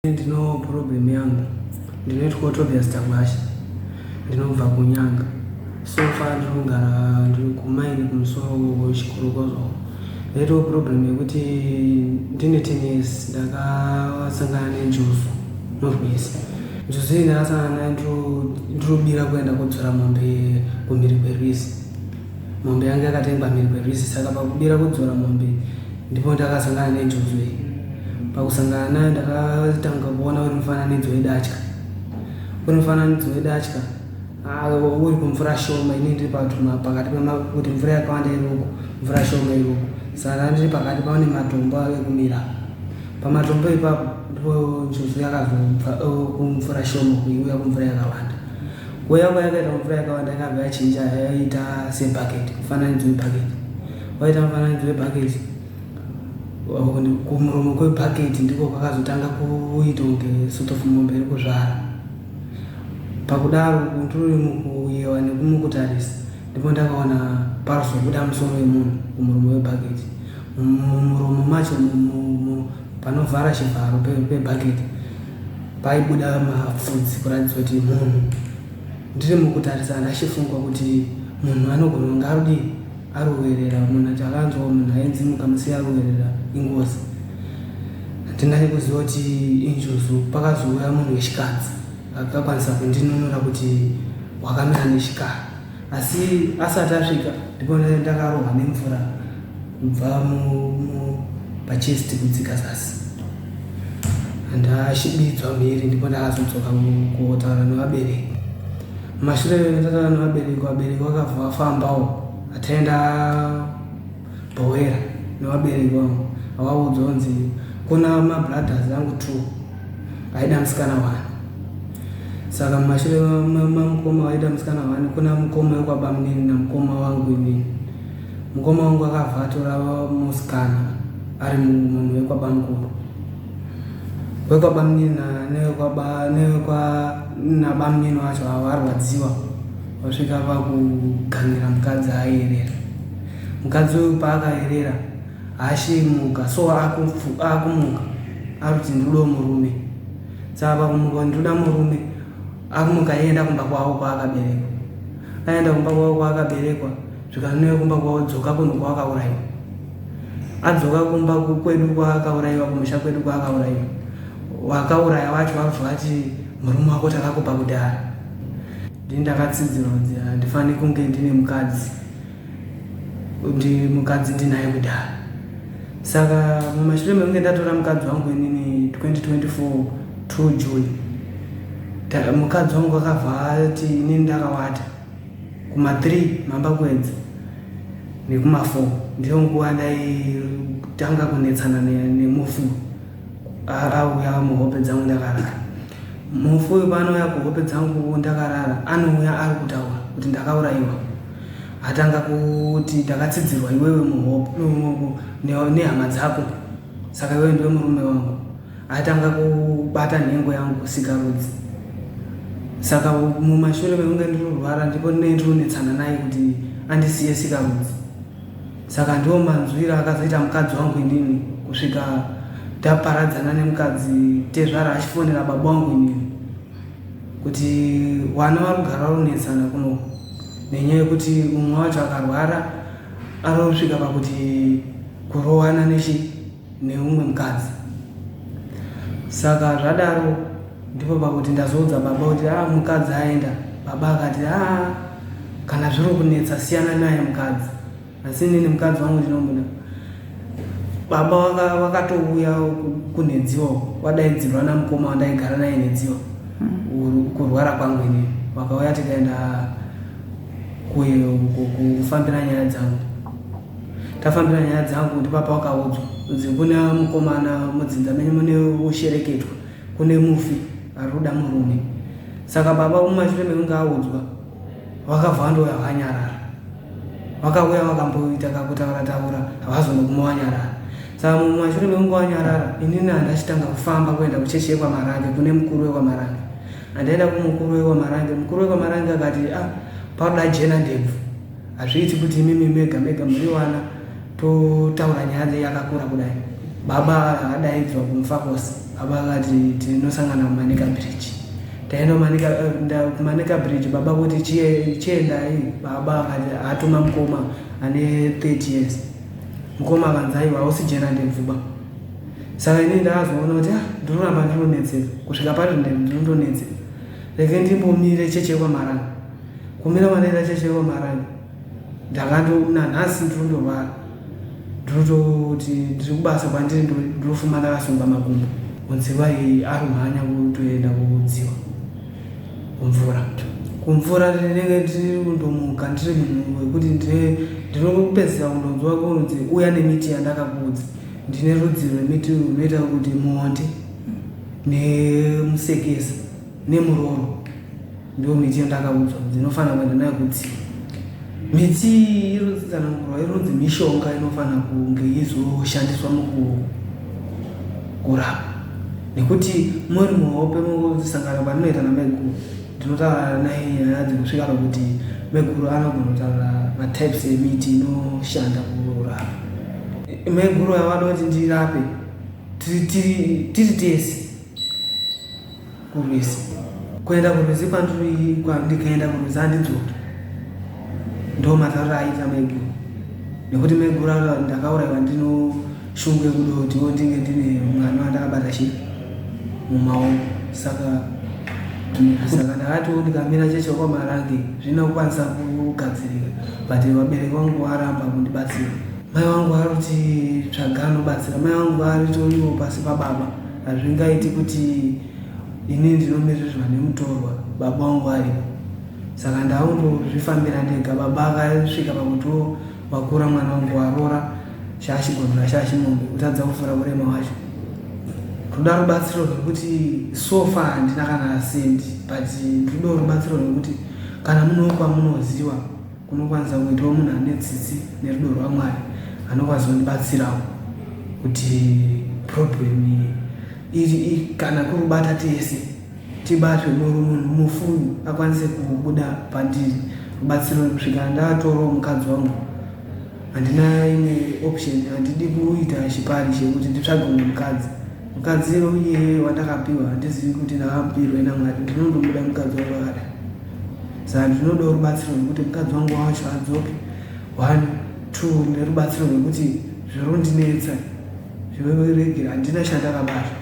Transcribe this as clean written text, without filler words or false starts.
Ndino problem yangu ndinoitwa Tobias Tagwasha, ndinobva kuNyanga. So far ndinogara ndiri kumaini kumusoro Chikurukozo. Ndaitawo problem yekuti ndine 10 years ndakasangana nenjofu norwisi. Njofu iyi ndakasangana nayo ndirobira kuenda kodzora mombe kumhiri kwerwizi. Mombe yangu yakatengwa mhiri kwerwizi, saka pakubira kudzora mombe ndipo ndakasangana nenjofu iyi. Pakusangana nayo ndakatanga kuona uri mufananidzo wedatya. Uri mufananidzo wedatya uri kumvura shoma, ini ndiri pakati kuti mvura yakawanda iriko, mvura shoma iriko. Saka ndiri pakati pane matombo ekumira. Pamatombo ipapo ndipo njofu yakazobva kumvura shoma kuiuya kumvura yakawanda. Kuuya kwayakaita kumvura yakawanda yakabva yachinja yaita sebhaketi, mufananidzo webhaketi. Waita mufananidzo webhaketi, kumuromo kwebhaketi ndiko kwakazotanga kuita kunge sort of mombe iri kuzvara. Pakudaro ndiri mukuyewa nekumukutarisa ndipo ndakaona parizobuda musoro wemunhu kumuromo webhaketi. Mumuromo macho panovhara chivharo pebhaketi paibuda mapfudzi kuratidza kuti munhu. Ndiri mukutarisa ndachifunga kuti munhu anogona kunge aruwerera, munhu chakanzwa munhu ainzimuka musi aruwerera ingozi. Handinai kuziva kuti injofu. Pakazouya munhu wechikadzi akakwanisa kundinunura kuti wakamira nechikara, asi asati asvika ndipo ndakarohwa nemvura kubva pachesti kudzika zasi. Ndasvibidzwa mhiri ndipo ndakazodzoka kutaura nevabereki. Mumashure ndataura nevabereki, vabereki vakabva vafambawo ataenda Bhowera nevabereki vangu. Avaudzwa kunzi kuna mabrothers angu 2 aida musikana 1. Saka mumashure mamukoma waida musikana 1 kuna mukoma wekwaba munini namukoma wangu inini. Mukoma wangu akabva atora musikana ari munhu wekwaba mukuru. Wekwaba munini nababa munini wacho varwadziwa, vasvika pakugangira mukadzi aerera. Mukadzi uyu paakaerera haashimuka, so akumuka arikuti ndinoda murume. Saka pakumuka ndinoda murume akumuka aenda kumba kwavo kwaakaberekwa. Aenda kumba kwavo kwaakaberekwa, zvikanoneka kumba kwavo dzoka kunhu kwaakaurayiwa. Adzoka kumba kwedu kwaakaurayiwa, kumusha kwedu kwaakaurayiwa. Wakauraya wacho vakuzva vati murume wako takakupa kudhara. Ndini ndakatsidzirwa kuti handifani kunge ndine mukadzi, mukadzi ndinaye kudhara. Saka mumashure mekunge ndatora mukadzi wangu inini 2024 2 June, mukadzi wangu akabva ati inini ndakawata kuma3 mambakwedza nekuma4 ndiyo nguva ndaitanga kunetsana nemufu. Auya muhope dzangu ndakarara. Mufu uyu paanouya kuhope dzangu ndakarara anouya ari kutaura kuti ndakaurayiwa. Atanga kuti ndakatsidzirwa iwewe muhope nehama dzako, saka iwewe ndiwe murume wangu. Atanga kubata nhengo yangu kusikarudzi. Saka mumashure mekunge ndinorwara ndipo ndinonetsana naye kuti andisiye sikarudzi. Saka ndiwo manzwira akazoita mukadzi wangu inini kusvika taparadzana nemukadzi tezvara achifonera baba wangu inini kuti wana varikugara runetsana kuno, nenyaya yekuti umwe wacho akarwara anosvika pakuti kurowana neumwe mukadzi. Saka zvadaro ndipo pakuti ndazoudza baba kuti mukadzi aenda. Baba akati kana zviri kunetsa siyana naye mukadzi, asi inini mukadzi wangu ndinomuda. Baba wakatouya kunedziwa, wadaidzirwa namukoma wandaigara naye nedziwa kurwara kwangu inini. Wakauya tikaenda kufambira nyaya dzangu. Tafambira nyaya dzangu ndipo pawakaudzwa kunzi kuna mukomana mudzinza menyu mune ushereketwa, kune mufi ari kuda murume. Saka baba mumashure mekunge audzwa wakabva vandouya wanyarara. Wakauya wakamboita kakutaura havazonoguma wanyarara. Saka mumashure mekunge wanyarara inini handachitanga kufamba kuenda kuchechi yekwamarange kune mukuru wekwamarange. Handaenda kumukuru wekwamarange. Mukuru wekwamarange akati pauda jena ndebvu, hazviiti kuti imimi mega muri wana totaura nyaya yakakura kudai. baba adaidzwa kumfakosi. Baba akati tinosangana kumanika bridge. Taenda kumanika bridge, baba kuti chienda iyi. Baba akati atuma mukoma ane 30 years. Mukoma akanzi aiwa usijera ndemvuba. Saka ini ndazoona kuti ndoramba ndinonetseka kusvika pari ndinonetseka. Reke ndimbomire cheche kwaMarani. Kumira manera cheche kwaMarani. Ndakandona nhasi ndinondorwara. Ndinototi ndiri kubasa kwandiri ndinofuma ndakasunga makumbo. Kunziwa iyi ari mhanya kutoenda kudziwa kumvura ndinenge ndiri kundomuka ndiri munhu wekuti ndinopedzera kundonzwa kunzi uya nemiti yandakakudza. Ndine rudzi rwemiti runoita kuti muonde nemusekesa nemuroro ndio miti yandakaudzwa dzinofanira kuenda nayo kudziwa. Miti irozitsanangurwa ironzi mishonga inofanira kunge izoshandiswa mukurapa, nekuti muri muhope mungosangana pamunoita naMeguru. Ndinotaura naye nyaya dzinosvika pakuti Meguru anogona kutaura matypes emiti inoshanda kurapa. Meguru avada kuti ndirape tiri tese kurwisi. Kuenda kurwisi kwandikaenda kurwisi handidzoki. Ndo matauro aita Meguru. Nekuti Meguru ndakaurayiwa ndinoshunge kudotiwo ndinge ndine mwana wandakabata chii mumaoko. Saka ndakatiwo ndikamira cheche kwaMarange zvinokwanisa kugadzirika, but vabereki vangu varamba kundibatsira. Mai vangu vari kuti tsvaga anobatsira. Mai vangu vari toriwo pasi pababa. Hazvingaiti kuti ini ndinomirirwa nemutorwa baba vangu aripo. Saka ndakundozvifambira ndega. Baba akasvika pakuti wakura mwana wangu warora shaashigondora shaashimombe kutadza kufura urema wacho. Ndoda rubatsiro rwekuti sofa handina kana sendi, but ndoda rubatsiro rwekuti kana munokwa munoziva kunokwanisa kuitawo munhu ane tsitsi nerudo rwaMwari anokwanisa kundibatsirawo kuti problem iyi kana kurubata tese tibatwe munhu mufunyi akwanise kubuda pandiri. Rubatsiro kusvika ndatorawo mukadzi wangu handina imwe option, handidi kuita chipari chekuti nditsvage mumwe mukadzi uye wandakapiwa handizivi kuti ndakamupirwa naMwari. Ndinondomuda mukadzi wangu akada. Saka ndinoda rubatsiro rwekuti mukadzi wangu wacho adzoke. 1 2 nerubatsiro rwekuti zvirondinetsa zviregerera handina chandakabata.